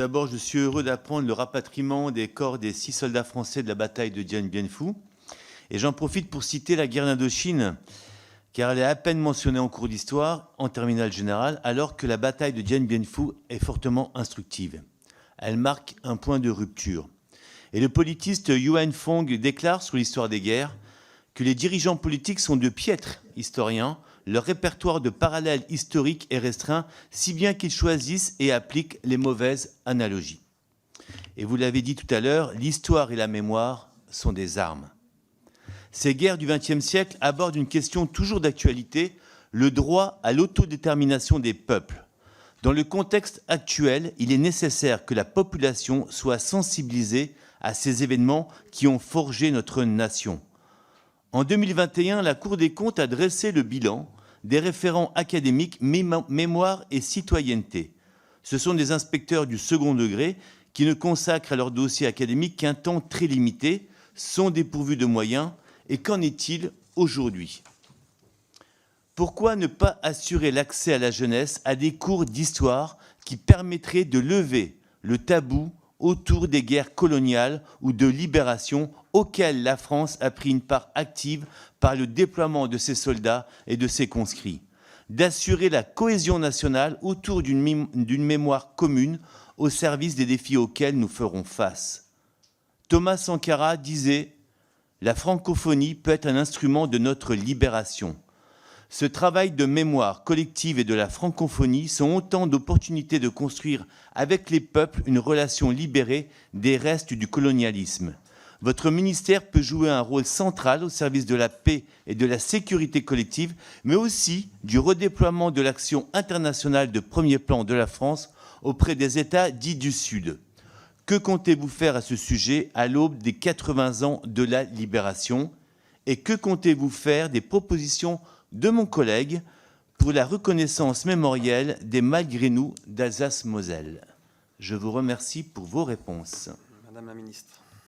D'abord, je suis heureux d'apprendre le rapatriement des corps des 6 soldats français de la bataille de Dien Bien Phu. Et j'en profite pour citer la guerre d'Indochine, car elle est à peine mentionnée en cours d'histoire, en terminale générale, alors que la bataille de Dien Bien Phu est fortement instructive. Elle marque un point de rupture. Et le politiste Yuan Fong déclare sur l'histoire des guerres que les dirigeants politiques sont de piètres historiens. Leur répertoire de parallèles historiques est restreint, si bien qu'ils choisissent et appliquent les mauvaises analogies. Et vous l'avez dit tout à l'heure, l'histoire et la mémoire sont des armes. Ces guerres du XXe siècle abordent une question toujours d'actualité, le droit à l'autodétermination des peuples. Dans le contexte actuel, il est nécessaire que la population soit sensibilisée à ces événements qui ont forgé notre nation. En 2021, la Cour des comptes a dressé le bilan des référents académiques mémoire et citoyenneté. Ce sont des inspecteurs du second degré qui ne consacrent à leur dossier académique qu'un temps très limité, sont dépourvus de moyens. Et qu'en est-il aujourd'hui ? Pourquoi ne pas assurer l'accès à la jeunesse à des cours d'histoire qui permettraient de lever le tabou autour des guerres coloniales ou de libération auxquelles la France a pris une part active par le déploiement de ses soldats et de ses conscrits, d'assurer la cohésion nationale autour d'une mémoire commune au service des défis auxquels nous ferons face. Thomas Sankara disait « La francophonie peut être un instrument de notre libération ». Ce travail de mémoire collective et de la francophonie sont autant d'opportunités de construire avec les peuples une relation libérée des restes du colonialisme. Votre ministère peut jouer un rôle central au service de la paix et de la sécurité collective, mais aussi du redéploiement de l'action internationale de premier plan de la France auprès des États dits du Sud. Que comptez-vous faire à ce sujet à l'aube des 80 ans de la libération ? Et que comptez-vous faire des propositions de mon collègue pour la reconnaissance mémorielle des Malgré-nous d'Alsace-Moselle? Je vous remercie pour vos réponses. Madame la ministre.